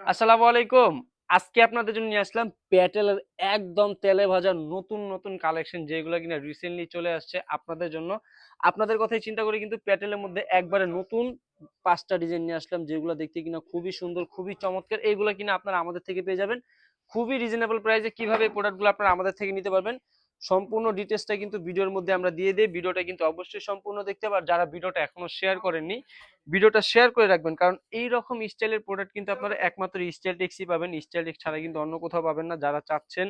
আসসালামু আলাইকুম। আজকে আপনাদের জন্য নিয়ে আসলাম প্যাটেলের একদম তেলে ভাজা নতুন নতুন কালেকশন, যেগুলো কিনা রিসেন্টলি চলে আসছে আপনাদের জন্য। আপনাদের কথাই চিন্তা করে কিন্তু প্যাটেলের মধ্যে একবারে নতুন 5টা ডিজাইন নিয়ে আসলাম, যেগুলো দেখতে কিনা খুবই সুন্দর, খুবই চমৎকার। এইগুলো কিনা আপনারা আমাদের থেকে পেয়ে যাবেন খুবই রিজনেবল প্রাইসে। কিভাবে এই প্রোডাক্টগুলো আপনারা আমাদের থেকে নিতে পারবেন সম্পূর্ণ ডিটেইলসটা কিন্তু ভিডিওর মধ্যে আমরা দিয়ে দেই। ভিডিওটা কিন্তু অবশ্যই সম্পূর্ণ দেখতে হবে, আর যারা ভিডিওটা এখনো শেয়ার করেননি ভিডিওটা শেয়ার করে রাখবেন, কারণ এই রকম স্টাইলের প্রোডাক্ট কিন্তু আপনারা একমাত্র স্টাইল টেক্সই পাবেন। স্টাইল টেক্স ছাড়া কিন্তু অন্য কোথাও পাবেন না। যারা চাচ্ছেন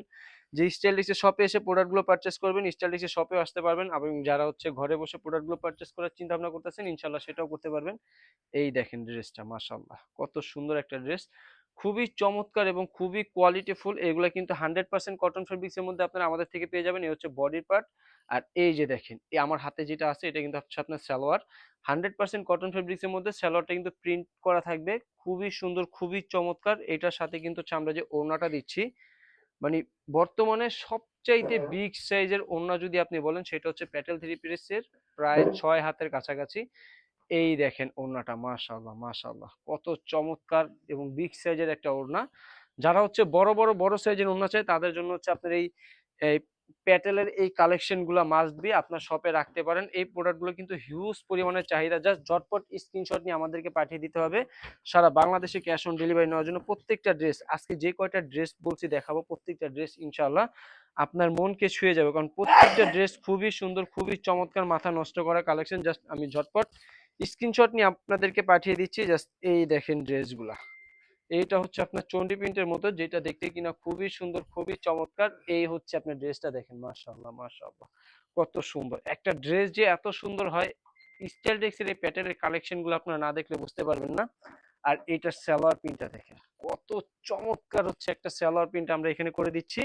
যে স্টাইল টেক্সের শপে এসে প্রোডাক্টগুলো পারচেস করবেন, স্টাইল টেক্সের শপেও আসতে পারবেন, এবং যারা হচ্ছে ঘরে বসে প্রোডাক্টগুলো পারচেস করার চিন্তা ভাবনা করতেছেন ইনশাল্লাহ সেটাও করতে পারবেন। এই দেখেন ড্রেসটা, মাশাআল্লাহ কত সুন্দর একটা ড্রেস, খুবই চমৎকার এবং খুবই কোয়ালিটিফুল। এগুলো কিন্তু 100% কটন ফেব্রিক্স এর মধ্যে আপনারা আমাদের থেকে পেয়ে যাবেন। এই হচ্ছে বডির পার্ট। আর এই যে দেখেন, এই আমার হাতে যেটা আছে এটা কিন্তু হচ্ছে আপনার সালোয়ার। 100% কটন ফেব্রিক্স এর মধ্যে সালোয়ারটা কিন্তু প্রিন্ট করা থাকবে, খুবই সুন্দর, খুবই চমৎকার। এটার সাথে কিন্তু হচ্ছে আমরা যে ওড়নাটা দিচ্ছি, মানে বর্তমানে সবচাইতে বিগ সাইজের ওড়না যদি আপনি বলেন সেটা হচ্ছে প্যাটেল থ্রি পিসের, প্রায় 6 হাতের কাছাকাছি। এই দেখেন ওড়নাটা, মাশাআল্লাহ মাশাআল্লাহ কত চমৎকার এবং বিগ সাইজের একটা ওড়না। যারা হচ্ছে বড় সাইজের ওড়না চায় তাদের জন্য হচ্ছে আপনার এই এই প্যাটেলের এই কালেকশন গুলা মাস্ট বি আপনার শপে রাখতে পারেন। এই প্রোডাক্ট গুলো কিন্তু হিউজ পরিমাণে চাহিদা, জাস্ট ঝটপট স্ক্রিনশট নিয়ে আমাদেরকে পাঠিয়ে দিতে হবে। সারা বাংলাদেশে ক্যাশ অন ডেলিভারি নেওয়ার জন্য প্রত্যেকটা ড্রেস, আজকে যে কয়টা ড্রেস বলছি দেখাবো, প্রত্যেকটা ড্রেস ইনশাআল্লাহ আপনার মনকে ছুঁয়ে যাবে, কারণ প্রত্যেকটা ড্রেস খুবই সুন্দর, খুবই চমৎকার, মাথা নষ্ট করা কালেকশন। জাস্ট আমি ঝটপট স্ক্রিনশট নিয়ে আপনাদেরকে পাঠিয়ে দিচ্ছি। জাস্ট এই দেখেন ড্রেসগুলা, এইটা হচ্ছে আপনার চন্ডি প্রিন্টের মতো, যেটা দেখতে কিনা খুবই সুন্দর, খুবই চমৎকার। এই হচ্ছে আপনার ড্রেসটা দেখেন, মাশাআল্লাহ মাশাআল্লাহ কত সুন্দর একটা ড্রেস। যে এত সুন্দর হয়, স্টাইল ডেক্সের এই প্যাটার্নের কালেকশন গুলো আপনারা না দেখলে বুঝতে পারবেন না। আর এটার সালোয়ার প্রিন্টটা দেখেন কত চমৎকার, হচ্ছে একটা সালোয়ার প্রিন্ট আমরা এখানে করে দিচ্ছি।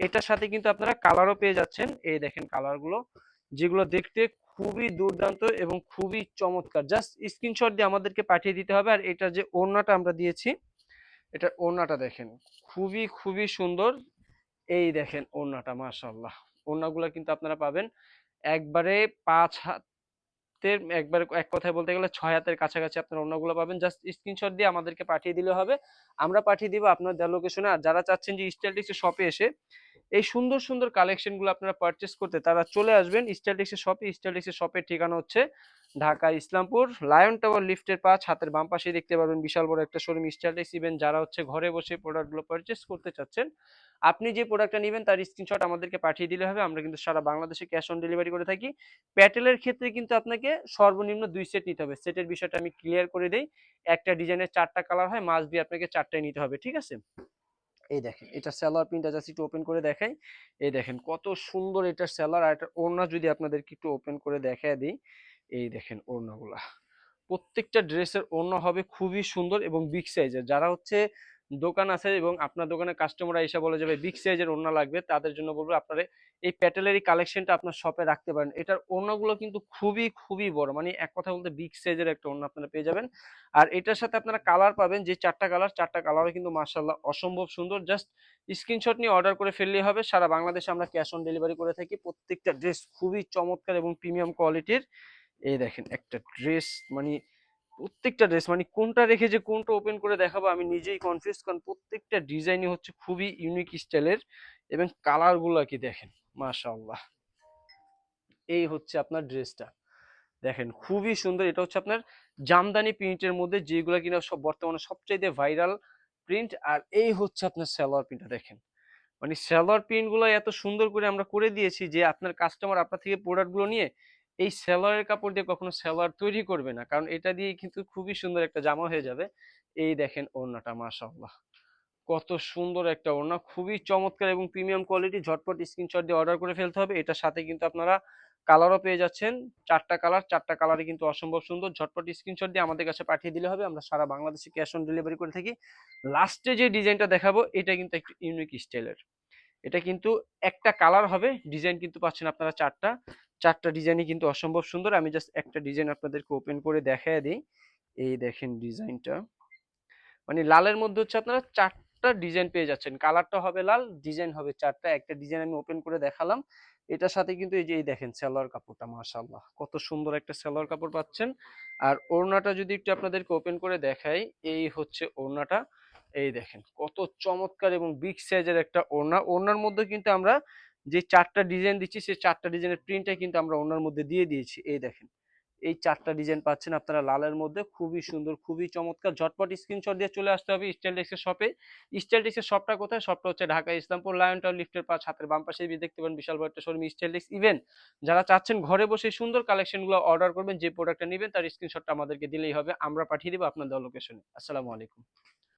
এটার সাথে কিন্তু আপনারা কালারও পেয়ে যাচ্ছেন। এই দেখেন কালারগুলো, যেগুলো দেখতে খুবই দুর্দান্ত এবং খুবই চমৎকার। জাস্ট স্ক্রিনশট দিয়ে আমাদেরকে পাঠিয়ে দিতে হবে। আর এটা যে ওড়নাটা আমরা দিয়েছি, এটার ওড়নাটা দেখেন খুবই খুবই সুন্দর। এই দেখেন ওড়নাটা, মাশাআল্লাহ। ওড়নাগুলো কিন্তু আপনারা পাবেন একবারে 5 হাতের, একবারে এক কথায় বলতে গেলে 6 হাতের কাছাকাছি আপনারা ওড়নাগুলো পাবেন। জাস্ট স্ক্রিনশট দিয়ে আমাদেরকে পাঠিয়ে দিলে হবে, আমরা পাঠিয়ে দিব আপনার দেওয়ার লোকেশনে। আর যারা চাচ্ছেন যে স্টাইলিশ শপে এসে এই সুন্দর সুন্দর কালেকশন গুলো আপনারা পারচেস করতে, তারা চলে আসবেন স্টাইলিশের শপে। স্টাইলিশের শপের ঠিকানা হচ্ছে ঢাকা ইসলামপুর লায়ন টাওয়ার লিফটের 5, হাতের বাম পাশে দেখতে পারবেন বিশাল বড় একটা শোরুম স্টাইলিশ ইভেন্ট। যারা হচ্ছে ঘরে বসে প্রোডাক্টগুলো পারচেস করতে চাচ্ছেন, আপনি যে প্রোডাক্টটা নেবেন তার স্ক্রিনশট আমাদেরকে পাঠিয়ে দিলে হবে। আমরা কিন্তু সারা বাংলাদেশে ক্যাশ অন ডেলিভারি করে থাকি। প্যাটেলের ক্ষেত্রে কিন্তু আপনাকে সর্বনিম্ন 2 সেট নিতে হবে। সেটের বিষয়টা আমি ক্লিয়ার করে দেই। একটা ডিজাইনের 4টা কালার হয়, মাস্ট বি আপনাকে 4টাই নিতে হবে, ঠিক আছে? এই দেখেন এটা সেলার প্রিন্টটা জাস্ট একটু ওপেন করে দেখাই। এই দেখেন কত সুন্দর এটার সেলার। আর এটা ওড়না যদি আপনাদেরকে একটু ওপেন করে দেখায় দিই, এই দেখেন ওড়নাগুলা, প্রত্যেকটা ড্রেসের ওড়না হবে খুবই সুন্দর এবং বিগ সাইজের। যারা হচ্ছে দোকান আছে এবং আপনার দোকানে কাস্টমার এসে বলে যাবে বিগ সাইজের ওড়না লাগবে, তাদের জন্য বলবো আপনারা এই প্যাটেলের এই কালেকশনটা আপনার শপে রাখতে পারেন। এটার ওড়নাগুলো কিন্তু খুবই খুবই বড়, মানে এক কথা বলতে বিগ সাইজের একটা ওড়না আপনারা পেয়ে যাবেন। আর এটার সাথে আপনারা কালার পাবেন, যে 4টা কালার, 4টা কালারও কিন্তু মাশাআল্লাহ অসম্ভব সুন্দর। জাস্ট স্ক্রিনশট নিয়ে অর্ডার করে ফেললেই হবে। সারা বাংলাদেশে আমরা ক্যাশ অন ডেলিভারি করে থাকি। প্রত্যেকটা ড্রেস খুবই চমৎকার এবং প্রিমিয়াম কোয়ালিটির। এই দেখেন একটা ড্রেস, মানে প্রত্যেকটা ড্রেস, মানে কোনটা রেখে যে কোনটা ওপেন করে দেখাবো আমি নিজেই কনফিউজ, কারণ প্রত্যেকটা ডিজাইনই হচ্ছে খুবই ইউনিক স্টাইলের। এবং কালার গুলো কি দেখেন, মাশাআল্লাহ। এই হচ্ছে আপনার ড্রেসটা দেখেন খুবই সুন্দর। এটা হচ্ছে আপনার জামদানি প্রিন্টের মধ্যে, যেগুলো কিনা সব বর্তমানে সবচাইতে ভাইরাল প্রিন্ট। আর এই হচ্ছে আপনার সালোয়ার প্রিন্টটা দেখেন, মানে সালোয়ার প্রিন্ট গুলো এত সুন্দর করে আমরা করে দিয়েছি যে আপনার কাস্টমার আপনার থেকে প্রোডাক্ট গুলো নিয়ে এই সালোয়ারের কাপড় দিয়ে কখনো সালোয়ার তৈরি করবে না, কারণ এটা দিয়ে কিন্তু খুবই সুন্দর একটা জামা হয়ে যাবে। এই দেখেন ওড়নাটা, মাশাআল্লাহ কত সুন্দর একটা ওড়না, খুবই চমৎকার এবং প্রিমিয়াম কোয়ালিটি। ঝটপট স্ক্রিনশট দিয়ে অর্ডার করে ফেলতে হবে। এটার সাথে কিন্তু আপনারা কালারও পেয়ে যাচ্ছেন, 4টা কালার, 4টা কালারই কিন্তু অসম্ভব সুন্দর। ঝটপট স্ক্রিনশট দিয়ে আমাদের কাছে পাঠিয়ে দিলে হবে। আমরা সারা বাংলাদেশে ক্যাশ অন ডেলিভারি করে থাকি। লাস্টে যে ডিজাইনটা দেখাবো এটা কিন্তু একটু ইউনিক স্টাইলের। এটা কিন্তু একটা কালার হবে, ডিজাইন কিন্তু পাচ্ছেন আপনারা 4টা। 4টা ডিজাইনই কিন্তু অসম্ভব সুন্দর। আমি জাস্ট একটা ডিজাইন আপনাদেরকে ওপেন করে দেখায় দিই। এই দেখেন ডিজাইনটা, মানে লালের মধ্যে হচ্ছে আপনারা 4টা ডিজাইন পেয়ে যাচ্ছেন। কালারটা হবে লাল, ডিজাইন হবে 4টা। একটা ডিজাইন আমি ওপেন করে দেখালাম। এটার সাথে কিন্তু এই যে এই দেখেন সালোয়ার কাপড়টা, মাশাআল্লাহ কত সুন্দর একটা সালোয়ার কাপড় পাচ্ছেন। আর ওড়নাটা যদি একটু আপনাদেরকে ওপেন করে দেখাই, এই হচ্ছে ওড়নাটা। এই দেখেন কত চমৎকার এবং বিগ সাইজের একটা ওড়না। ওড়নার মধ্যে কিন্তু আমরা যে ৪ টা ডিজাইন দিচ্ছি সেই ৪ টা ডিজাইনের প্রিন্টটা কিন্তু আমরা ওড়নার মধ্যে দিয়ে দিয়েছি। এই দেখেন। এই ৪ টা ডিজাইন পাচ্ছেন আপনারা লালের মধ্যে। খুবই সুন্দর, খুবই চমৎকার। ঝটপট স্ক্রিনশট দিয়ে চলে আসতে হবে স্টাইল টেক্সের শপে। স্টাইল টেক্সের শপটা কোথায়? শপটা হচ্ছে ঢাকা ইসলামপুর লায়ন টাওয়ার লিফটের ৫ হাতের বাম পাশে দেখতে পারেন বিশাল বড় একটা শোরুম স্টাইল টেক্স। ইভেন যারা চাচ্ছেন ঘরে বসে সুন্দর কালেকশনগুলো অর্ডার করবেন, যে প্রোডাক্টটা নিবেন তার স্ক্রিনশটটা আমাদেরকে দিলেই হবে। আমরা পাঠিয়ে দিব আপনার দেওয়া লোকেশনে। আসসালামু আলাইকুম।